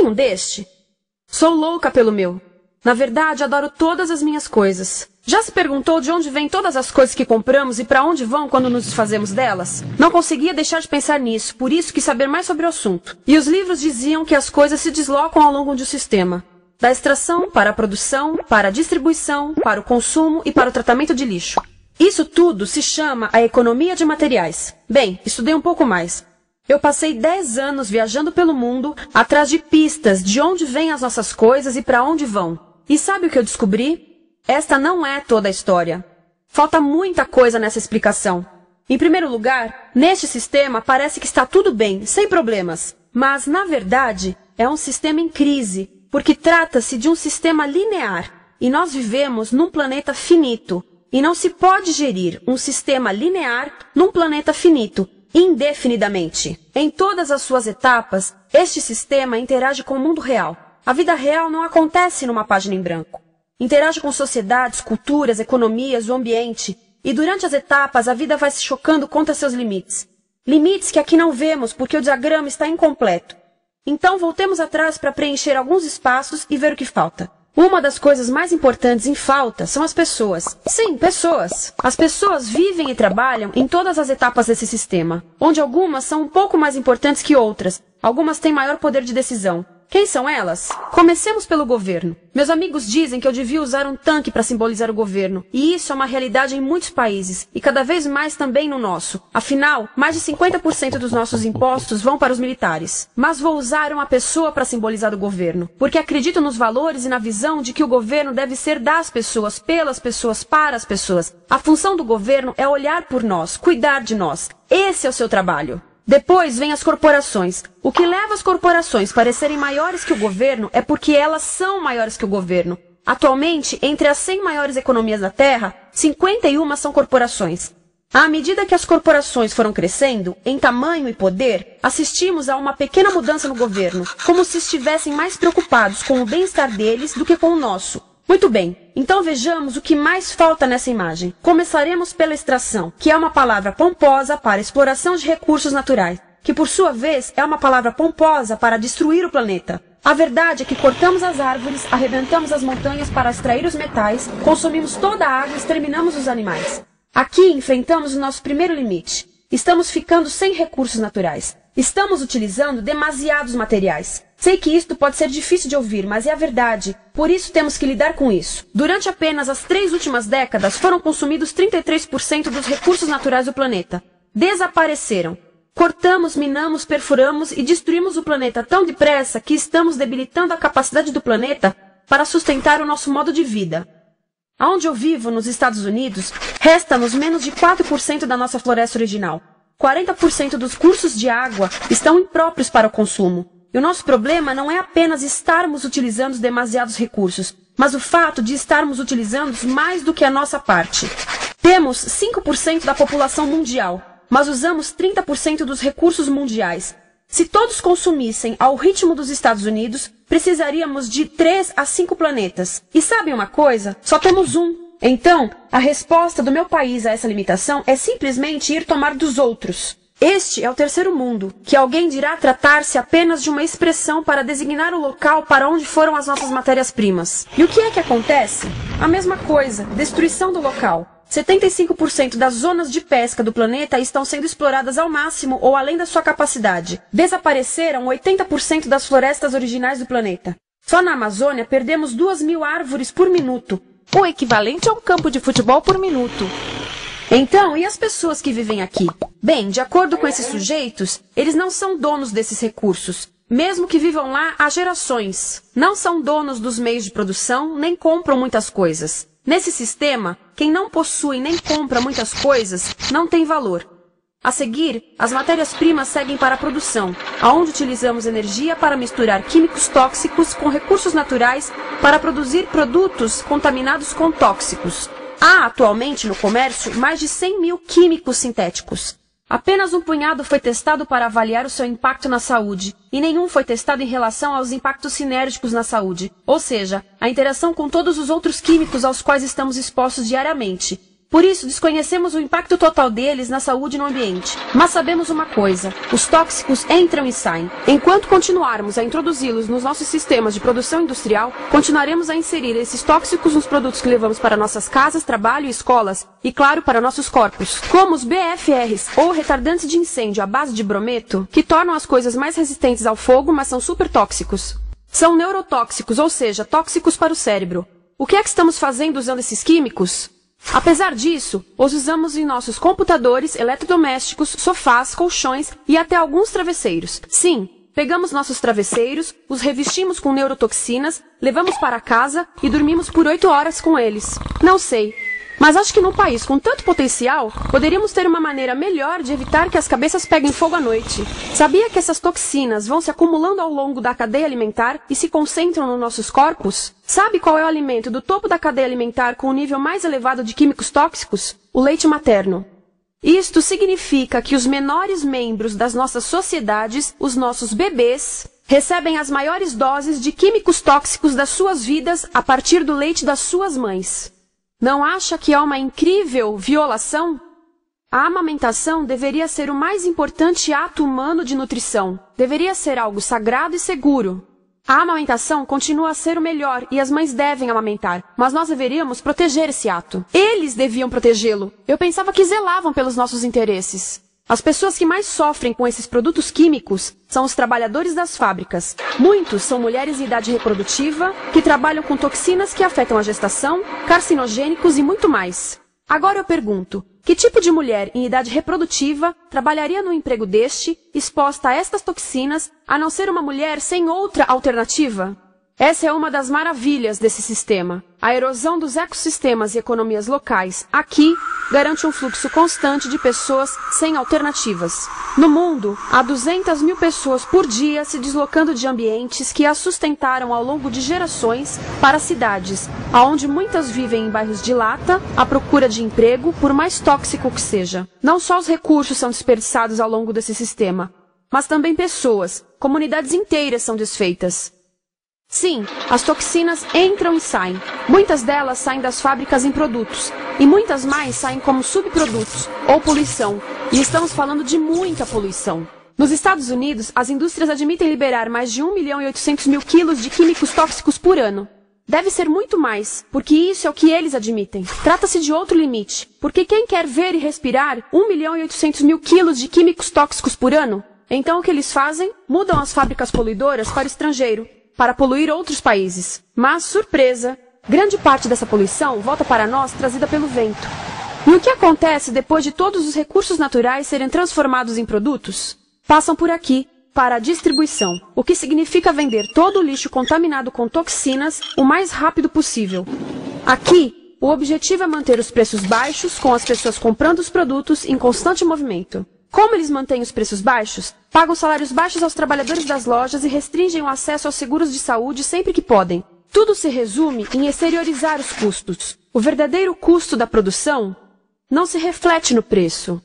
um deste? Sou louca pelo meu. Na verdade, adoro todas as minhas coisas. Já se perguntou de onde vêm todas as coisas que compramos e para onde vão quando nos desfazemos delas? Não conseguia deixar de pensar nisso, por isso quis saber mais sobre o assunto. E os livros diziam que as coisas se deslocam ao longo de um sistema. Da extração, para a produção, para a distribuição, para o consumo e para o tratamento de lixo. Isso tudo se chama a economia de materiais. Bem, estudei um pouco mais. Eu passei 10 anos viajando pelo mundo, atrás de pistas de onde vêm as nossas coisas e para onde vão. E sabe o que eu descobri? Esta não é toda a história. Falta muita coisa nessa explicação. Em primeiro lugar, neste sistema parece que está tudo bem, sem problemas. Mas, na verdade, é um sistema em crise, porque trata-se de um sistema linear. E nós vivemos num planeta finito. E não se pode gerir um sistema linear num planeta finito, indefinidamente. Em todas as suas etapas, este sistema interage com o mundo real. A vida real não acontece numa página em branco. Interage com sociedades, culturas, economias, o ambiente. E durante as etapas, a vida vai se chocando contra seus limites. Limites que aqui não vemos porque o diagrama está incompleto. Então voltemos atrás para preencher alguns espaços e ver o que falta. Uma das coisas mais importantes em falta são as pessoas. Sim, pessoas. As pessoas vivem e trabalham em todas as etapas desse sistema, onde algumas são um pouco mais importantes que outras. Algumas têm maior poder de decisão. Quem são elas? Comecemos pelo governo. Meus amigos dizem que eu devia usar um tanque para simbolizar o governo. E isso é uma realidade em muitos países, e cada vez mais também no nosso. Afinal, mais de 50% dos nossos impostos vão para os militares. Mas vou usar uma pessoa para simbolizar o governo, porque acredito nos valores e na visão de que o governo deve ser das pessoas, pelas pessoas, para as pessoas. A função do governo é olhar por nós, cuidar de nós. Esse é o seu trabalho. Depois vem as corporações. O que leva as corporações a parecerem maiores que o governo é porque elas são maiores que o governo. Atualmente, entre as 100 maiores economias da Terra, 51 são corporações. À medida que as corporações foram crescendo, em tamanho e poder, assistimos a uma pequena mudança no governo, como se estivessem mais preocupados com o bem-estar deles do que com o nosso. Muito bem, então vejamos o que mais falta nessa imagem. Começaremos pela extração, que é uma palavra pomposa para exploração de recursos naturais, que por sua vez é uma palavra pomposa para destruir o planeta. A verdade é que cortamos as árvores, arrebentamos as montanhas para extrair os metais, consumimos toda a água e exterminamos os animais. Aqui enfrentamos o nosso primeiro limite. Estamos ficando sem recursos naturais. Estamos utilizando demasiados materiais. Sei que isto pode ser difícil de ouvir, mas é a verdade. Por isso temos que lidar com isso. Durante apenas as 3 últimas décadas, foram consumidos 33% dos recursos naturais do planeta. Desapareceram. Cortamos, minamos, perfuramos e destruímos o planeta tão depressa que estamos debilitando a capacidade do planeta para sustentar o nosso modo de vida. Onde eu vivo, nos Estados Unidos, resta-nos menos de 4% da nossa floresta original. 40% dos cursos de água estão impróprios para o consumo. E o nosso problema não é apenas estarmos utilizando demasiados recursos, mas o fato de estarmos utilizando mais do que a nossa parte. Temos 5% da população mundial, mas usamos 30% dos recursos mundiais. Se todos consumissem ao ritmo dos Estados Unidos, precisaríamos de 3 a 5 planetas. E sabem uma coisa? Só temos um. Então, a resposta do meu país a essa limitação é simplesmente ir tomar dos outros. Este é o terceiro mundo, que alguém dirá tratar-se apenas de uma expressão para designar o local para onde foram as nossas matérias-primas. E o que é que acontece? A mesma coisa, destruição do local. 75% das zonas de pesca do planeta estão sendo exploradas ao máximo ou além da sua capacidade. Desapareceram 80% das florestas originais do planeta. Só na Amazônia perdemos 2.000 árvores por minuto, o equivalente a um campo de futebol por minuto. Então, e as pessoas que vivem aqui? Bem, de acordo com esses sujeitos, eles não são donos desses recursos. Mesmo que vivam lá há gerações. Não são donos dos meios de produção, nem compram muitas coisas. Nesse sistema, quem não possui nem compra muitas coisas não tem valor. A seguir, as matérias-primas seguem para a produção, aonde utilizamos energia para misturar químicos tóxicos com recursos naturais para produzir produtos contaminados com tóxicos. Há atualmente no comércio mais de 100.000 químicos sintéticos. Apenas um punhado foi testado para avaliar o seu impacto na saúde, e nenhum foi testado em relação aos impactos sinérgicos na saúde, ou seja, a interação com todos os outros químicos aos quais estamos expostos diariamente. Por isso, desconhecemos o impacto total deles na saúde e no ambiente. Mas sabemos uma coisa: os tóxicos entram e saem. Enquanto continuarmos a introduzi-los nos nossos sistemas de produção industrial, continuaremos a inserir esses tóxicos nos produtos que levamos para nossas casas, trabalho e escolas, e claro, para nossos corpos. Como os BFRs, ou retardantes de incêndio à base de brometo, que tornam as coisas mais resistentes ao fogo, mas são super tóxicos. São neurotóxicos, ou seja, tóxicos para o cérebro. O que é que estamos fazendo usando esses químicos? Apesar disso, os usamos em nossos computadores, eletrodomésticos, sofás, colchões e até alguns travesseiros. Sim, pegamos nossos travesseiros, os revestimos com neurotoxinas, levamos para casa e dormimos por 8 horas com eles. Não sei, mas acho que num país com tanto potencial, poderíamos ter uma maneira melhor de evitar que as cabeças peguem fogo à noite. Sabia que essas toxinas vão se acumulando ao longo da cadeia alimentar e se concentram nos nossos corpos? Sabe qual é o alimento do topo da cadeia alimentar com o nível mais elevado de químicos tóxicos? O leite materno. Isto significa que os menores membros das nossas sociedades, os nossos bebês, recebem as maiores doses de químicos tóxicos das suas vidas a partir do leite das suas mães. Não acha que é uma incrível violação? A amamentação deveria ser o mais importante ato humano de nutrição. Deveria ser algo sagrado e seguro. A amamentação continua a ser o melhor e as mães devem amamentar, mas nós deveríamos proteger esse ato. Eles deviam protegê-lo. Eu pensava que zelavam pelos nossos interesses. As pessoas que mais sofrem com esses produtos químicos são os trabalhadores das fábricas. Muitos são mulheres em idade reprodutiva, que trabalham com toxinas que afetam a gestação, carcinogênicos e muito mais. Agora eu pergunto, que tipo de mulher em idade reprodutiva trabalharia num emprego deste, exposta a estas toxinas, a não ser uma mulher sem outra alternativa? Essa é uma das maravilhas desse sistema. A erosão dos ecossistemas e economias locais aqui garante um fluxo constante de pessoas sem alternativas. No mundo, há 200 mil pessoas por dia se deslocando de ambientes que as sustentaram ao longo de gerações para cidades, onde muitas vivem em bairros de lata, à procura de emprego, por mais tóxico que seja. Não só os recursos são desperdiçados ao longo desse sistema, mas também pessoas, comunidades inteiras são desfeitas. Sim, as toxinas entram e saem. Muitas delas saem das fábricas em produtos, e muitas mais saem como subprodutos, ou poluição. E estamos falando de muita poluição. Nos Estados Unidos, as indústrias admitem liberar mais de 1.800.000 quilos de químicos tóxicos por ano. Deve ser muito mais, porque isso é o que eles admitem. Trata-se de outro limite, porque quem quer ver e respirar 1.800.000 quilos de químicos tóxicos por ano? Então o que eles fazem? Mudam as fábricas poluidoras para o estrangeiro, para poluir outros países. Mas, surpresa, grande parte dessa poluição volta para nós trazida pelo vento. E o que acontece depois de todos os recursos naturais serem transformados em produtos? Passam por aqui, para a distribuição, o que significa vender todo o lixo contaminado com toxinas o mais rápido possível. Aqui, o objetivo é manter os preços baixos, com as pessoas comprando os produtos em constante movimento. Como eles mantêm os preços baixos? Pagam salários baixos aos trabalhadores das lojas e restringem o acesso aos seguros de saúde sempre que podem. Tudo se resume em exteriorizar os custos. O verdadeiro custo da produção não se reflete no preço.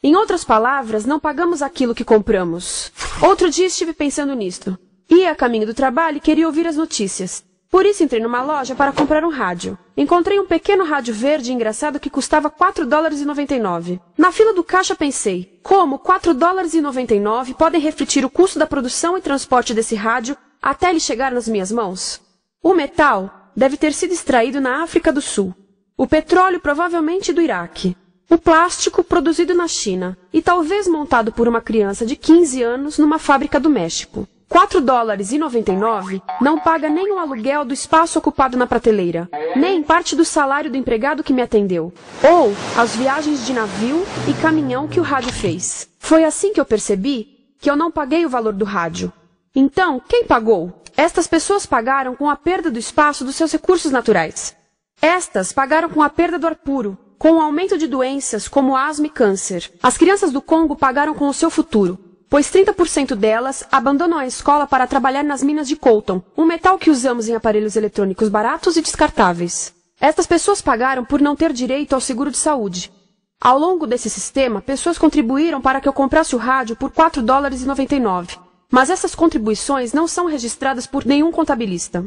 Em outras palavras, não pagamos aquilo que compramos. Outro dia estive pensando nisto. Ia a caminho do trabalho e queria ouvir as notícias. Por isso entrei numa loja para comprar um rádio. Encontrei um pequeno rádio verde engraçado que custava $4,99. Na fila do caixa pensei, como $4,99 podem refletir o custo da produção e transporte desse rádio até ele chegar nas minhas mãos? O metal deve ter sido extraído na África do Sul. O petróleo provavelmente do Iraque. O plástico produzido na China e talvez montado por uma criança de 15 anos numa fábrica do México. $4,99 não paga nem o aluguel do espaço ocupado na prateleira, nem parte do salário do empregado que me atendeu, ou as viagens de navio e caminhão que o rádio fez. Foi assim que eu percebi que eu não paguei o valor do rádio. Então, quem pagou? Estas pessoas pagaram com a perda do espaço dos seus recursos naturais. Estas pagaram com a perda do ar puro, com o aumento de doenças como asma e câncer. As crianças do Congo pagaram com o seu futuro, pois 30% delas abandonam a escola para trabalhar nas minas de coltan, um metal que usamos em aparelhos eletrônicos baratos e descartáveis. Estas pessoas pagaram por não ter direito ao seguro de saúde. Ao longo desse sistema, pessoas contribuíram para que eu comprasse o rádio por $4,99. Mas essas contribuições não são registradas por nenhum contabilista.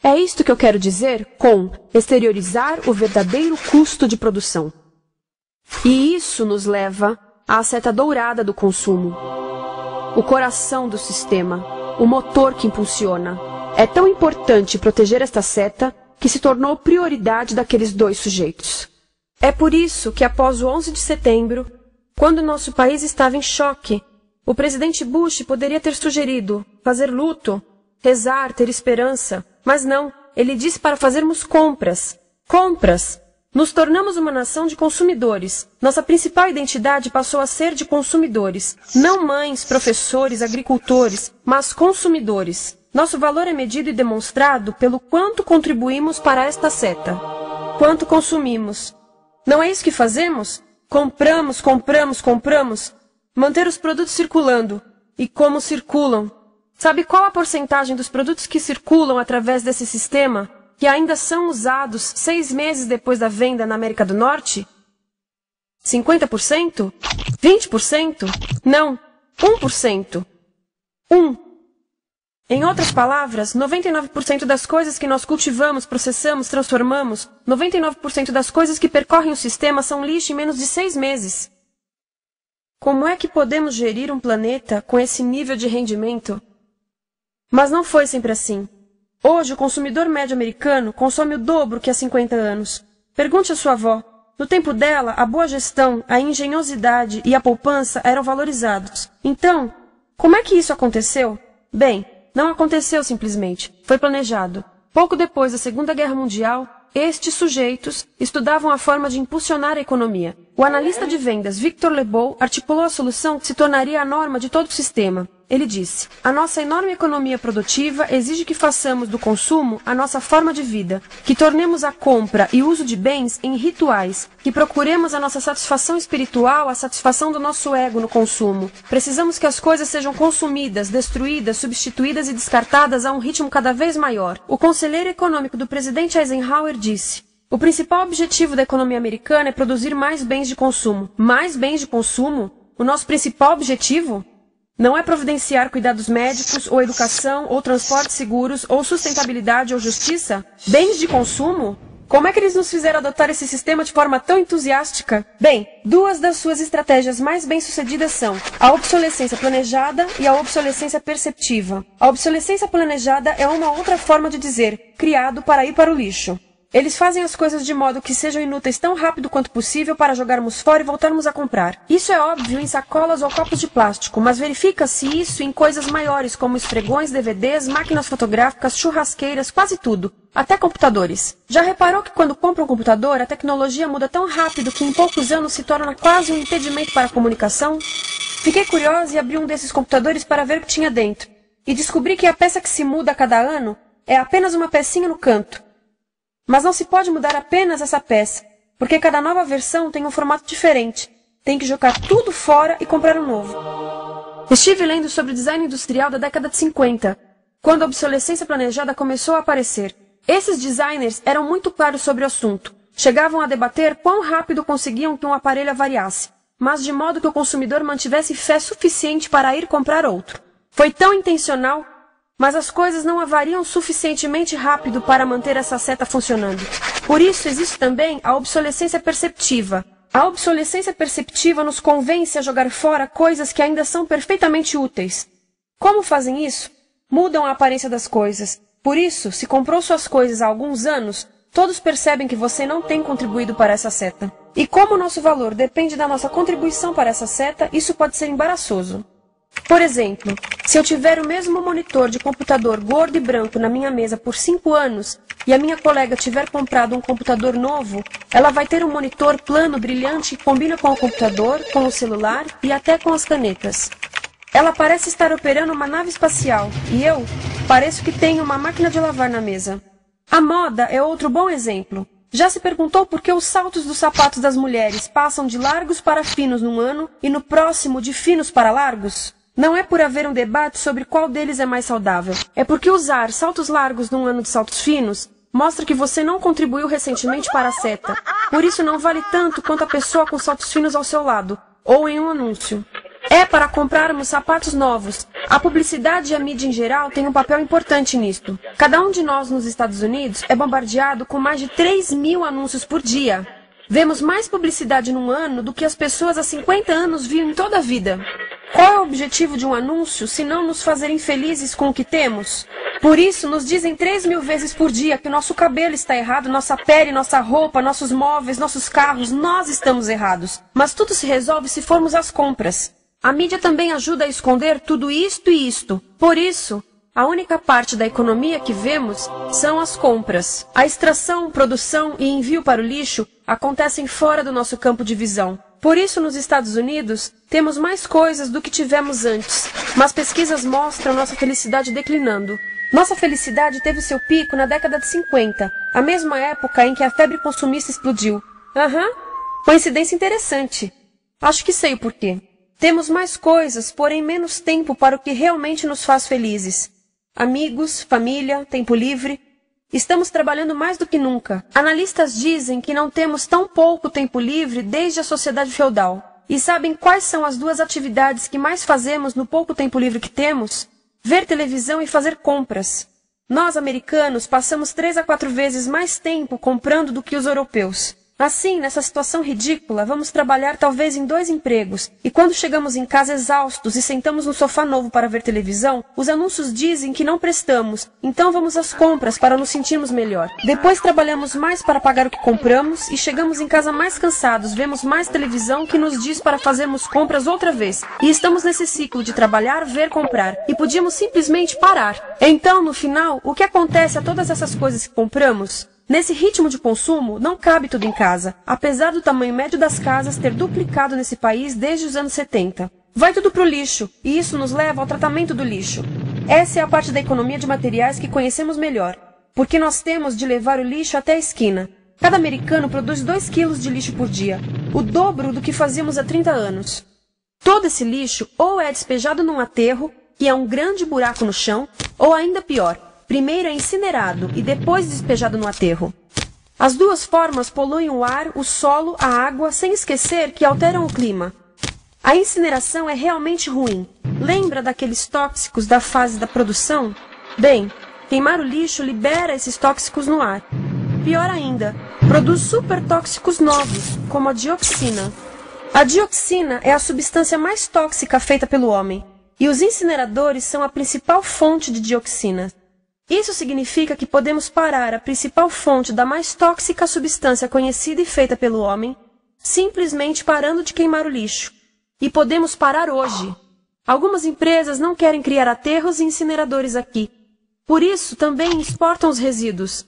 É isto que eu quero dizer com exteriorizar o verdadeiro custo de produção. E isso nos leva à seta dourada do consumo. O coração do sistema, o motor que impulsiona. É tão importante proteger esta seta que se tornou prioridade daqueles dois sujeitos. É por isso que após o 11 de setembro, quando nosso país estava em choque, o presidente Bush poderia ter sugerido fazer luto, rezar, ter esperança, mas não, ele disse para fazermos compras. Compras! Nos tornamos uma nação de consumidores. Nossa principal identidade passou a ser de consumidores. Não mães, professores, agricultores, mas consumidores. Nosso valor é medido e demonstrado pelo quanto contribuímos para esta seta. Quanto consumimos. Não é isso que fazemos? Compramos, compramos, compramos. Manter os produtos circulando. E como circulam? Sabe qual a porcentagem dos produtos que circulam através desse sistema que ainda são usados 6 meses depois da venda na América do Norte? 50%? 20%? Não, 1%. 1. Em outras palavras, 99% das coisas que nós cultivamos, processamos, transformamos, 99% das coisas que percorrem o sistema são lixo em menos de 6 meses. Como é que podemos gerir um planeta com esse nível de rendimento? Mas não foi sempre assim. Hoje, o consumidor médio americano consome o dobro que há 50 anos. Pergunte à sua avó. No tempo dela, a boa gestão, a engenhosidade e a poupança eram valorizados. Então, como é que isso aconteceu? Bem, não aconteceu simplesmente. Foi planejado. Pouco depois da Segunda Guerra Mundial, estes sujeitos estudavam a forma de impulsionar a economia. O analista de vendas Victor Lebow articulou a solução que se tornaria a norma de todo o sistema. Ele disse: a nossa enorme economia produtiva exige que façamos do consumo a nossa forma de vida, que tornemos a compra e uso de bens em rituais, que procuremos a nossa satisfação espiritual, a satisfação do nosso ego no consumo. Precisamos que as coisas sejam consumidas, destruídas, substituídas e descartadas a um ritmo cada vez maior. O conselheiro econômico do presidente Eisenhower disse: o principal objetivo da economia americana é produzir mais bens de consumo. Mais bens de consumo? O nosso principal objetivo? Não é providenciar cuidados médicos, ou educação, ou transportes seguros, ou sustentabilidade, ou justiça? Bens de consumo? Como é que eles nos fizeram adotar esse sistema de forma tão entusiástica? Bem, 2 das suas estratégias mais bem-sucedidas são a obsolescência planejada e a obsolescência perceptiva. A obsolescência planejada é uma outra forma de dizer criado para ir para o lixo. Eles fazem as coisas de modo que sejam inúteis tão rápido quanto possível para jogarmos fora e voltarmos a comprar. Isso é óbvio em sacolas ou copos de plástico, mas verifica-se isso em coisas maiores como esfregões, DVDs, máquinas fotográficas, churrasqueiras, quase tudo. Até computadores. Já reparou que quando compra um computador, a tecnologia muda tão rápido que em poucos anos se torna quase um impedimento para a comunicação? Fiquei curiosa e abri um desses computadores para ver o que tinha dentro. E descobri que a peça que se muda a cada ano é apenas uma pecinha no canto. Mas não se pode mudar apenas essa peça, porque cada nova versão tem um formato diferente. Tem que jogar tudo fora e comprar um novo. Estive lendo sobre design industrial da década de 50, quando a obsolescência planejada começou a aparecer. Esses designers eram muito claros sobre o assunto. Chegavam a debater quão rápido conseguiam que um aparelho avariasse, mas de modo que o consumidor mantivesse fé suficiente para ir comprar outro. Foi tão intencional, mas as coisas não avariam suficientemente rápido para manter essa seta funcionando. Por isso existe também a obsolescência perceptiva. A obsolescência perceptiva nos convence a jogar fora coisas que ainda são perfeitamente úteis. Como fazem isso? Mudam a aparência das coisas. Por isso, se comprou suas coisas há alguns anos, todos percebem que você não tem contribuído para essa seta. E como o nosso valor depende da nossa contribuição para essa seta, isso pode ser embaraçoso. Por exemplo, se eu tiver o mesmo monitor de computador gordo e branco na minha mesa por 5 anos e a minha colega tiver comprado um computador novo, ela vai ter um monitor plano brilhante que combina com o computador, com o celular e até com as canetas. Ela parece estar operando uma nave espacial e eu pareço que tenho uma máquina de lavar na mesa. A moda é outro bom exemplo. Já se perguntou por que os saltos dos sapatos das mulheres passam de largos para finos num ano e no próximo de finos para largos? Não é por haver um debate sobre qual deles é mais saudável. É porque usar saltos largos num ano de saltos finos mostra que você não contribuiu recentemente para a seta. Por isso não vale tanto quanto a pessoa com saltos finos ao seu lado, ou em um anúncio. É para comprarmos sapatos novos. A publicidade e a mídia em geral têm um papel importante nisto. Cada um de nós nos Estados Unidos é bombardeado com mais de 3.000 anúncios por dia. Vemos mais publicidade num ano do que as pessoas há 50 anos viam em toda a vida. Qual é o objetivo de um anúncio, se não nos fazerem felizes com o que temos? Por isso, nos dizem 3.000 vezes por dia que nosso cabelo está errado, nossa pele, nossa roupa, nossos móveis, nossos carros, nós estamos errados. Mas tudo se resolve se formos às compras. A mídia também ajuda a esconder tudo isto e isto. Por isso, a única parte da economia que vemos são as compras. A extração, produção e envio para o lixo acontecem fora do nosso campo de visão. Por isso, nos Estados Unidos, temos mais coisas do que tivemos antes. Mas pesquisas mostram nossa felicidade declinando. Nossa felicidade teve seu pico na década de 50, a mesma época em que a febre consumista explodiu. Coincidência interessante. Acho que sei o porquê. Temos mais coisas, porém menos tempo para o que realmente nos faz felizes. Amigos, família, tempo livre. Estamos trabalhando mais do que nunca. Analistas dizem que não temos tão pouco tempo livre desde a sociedade feudal. E sabem quais são as duas atividades que mais fazemos no pouco tempo livre que temos? Ver televisão e fazer compras. Nós, americanos, passamos 3 a 4 vezes mais tempo comprando do que os europeus. Assim, nessa situação ridícula, vamos trabalhar talvez em 2 empregos, e quando chegamos em casa exaustos e sentamos no sofá novo para ver televisão, os anúncios dizem que não prestamos, então vamos às compras para nos sentirmos melhor. Depois trabalhamos mais para pagar o que compramos, e chegamos em casa mais cansados, vemos mais televisão que nos diz para fazermos compras outra vez, e estamos nesse ciclo de trabalhar, ver, comprar, e podíamos simplesmente parar. Então, no final, o que acontece a todas essas coisas que compramos? Nesse ritmo de consumo, não cabe tudo em casa, apesar do tamanho médio das casas ter duplicado nesse país desde os anos 70. Vai tudo pro lixo, e isso nos leva ao tratamento do lixo. Essa é a parte da economia de materiais que conhecemos melhor, porque nós temos de levar o lixo até a esquina. Cada americano produz 2 quilos de lixo por dia, o dobro do que fazíamos há 30 anos. Todo esse lixo ou é despejado num aterro, que é um grande buraco no chão, ou ainda pior, primeiro é incinerado e depois despejado no aterro. As duas formas poluem o ar, o solo, a água, sem esquecer que alteram o clima. A incineração é realmente ruim. Lembra daqueles tóxicos da fase da produção? Bem, queimar o lixo libera esses tóxicos no ar. Pior ainda, produz supertóxicos novos, como a dioxina. A dioxina é a substância mais tóxica feita pelo homem, e os incineradores são a principal fonte de dioxina. Isso significa que podemos parar a principal fonte da mais tóxica substância conhecida e feita pelo homem, simplesmente parando de queimar o lixo. E podemos parar hoje. Algumas empresas não querem criar aterros e incineradores aqui. Por isso, também exportam os resíduos.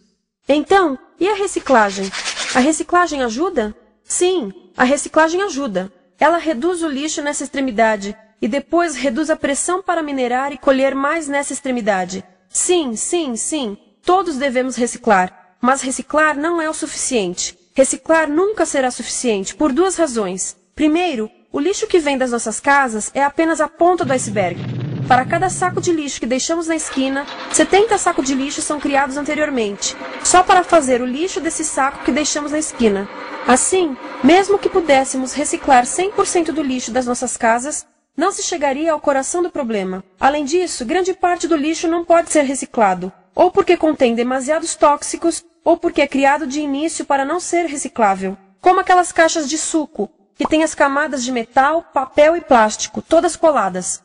Então, e a reciclagem? A reciclagem ajuda? Sim, a reciclagem ajuda. Ela reduz o lixo nessa extremidade e depois reduz a pressão para minerar e colher mais nessa extremidade. Sim, todos devemos reciclar, mas reciclar não é o suficiente. Reciclar nunca será suficiente, por 2 razões. Primeiro, o lixo que vem das nossas casas é apenas a ponta do iceberg. Para cada saco de lixo que deixamos na esquina, 70 sacos de lixo são criados anteriormente, só para fazer o lixo desse saco que deixamos na esquina. Assim, mesmo que pudéssemos reciclar 100% do lixo das nossas casas, não se chegaria ao coração do problema. Além disso, grande parte do lixo não pode ser reciclado, ou porque contém demasiados tóxicos, ou porque é criado de início para não ser reciclável. Como aquelas caixas de suco, que têm as camadas de metal, papel e plástico, todas coladas.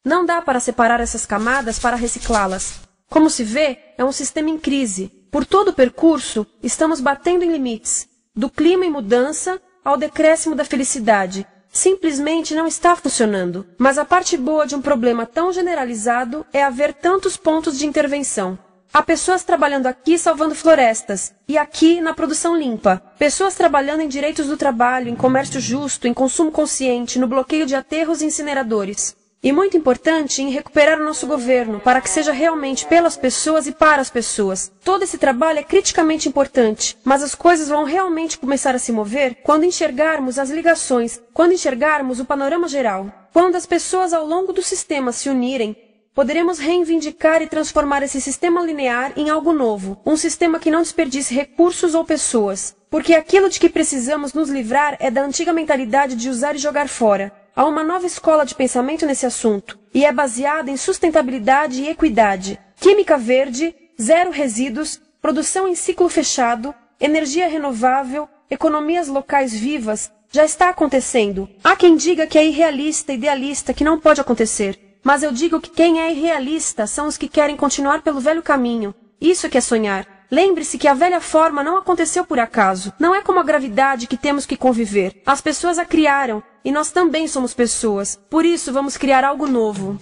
Não dá para separar essas camadas para reciclá-las. Como se vê, é um sistema em crise. Por todo o percurso, estamos batendo em limites, do clima em mudança ao decréscimo da felicidade. Simplesmente não está funcionando. Mas a parte boa de um problema tão generalizado é haver tantos pontos de intervenção. Há pessoas trabalhando aqui salvando florestas, e aqui na produção limpa. Pessoas trabalhando em direitos do trabalho, em comércio justo, em consumo consciente, no bloqueio de aterros e incineradores. E muito importante, em recuperar o nosso governo, para que seja realmente pelas pessoas e para as pessoas. Todo esse trabalho é criticamente importante, mas as coisas vão realmente começar a se mover quando enxergarmos as ligações, quando enxergarmos o panorama geral. Quando as pessoas ao longo do sistema se unirem, poderemos reivindicar e transformar esse sistema linear em algo novo, um sistema que não desperdice recursos ou pessoas. Porque aquilo de que precisamos nos livrar é da antiga mentalidade de usar e jogar fora. Há uma nova escola de pensamento nesse assunto, e é baseada em sustentabilidade e equidade, química verde, 0 resíduos, produção em ciclo fechado, energia renovável, economias locais vivas, já está acontecendo. Há quem diga que é irrealista, idealista, que não pode acontecer. Mas eu digo que quem é irrealista são os que querem continuar pelo velho caminho. Isso que é sonhar. Lembre-se que a velha forma não aconteceu por acaso. Não é como a gravidade que temos que conviver. As pessoas a criaram, e nós também somos pessoas. Por isso vamos criar algo novo.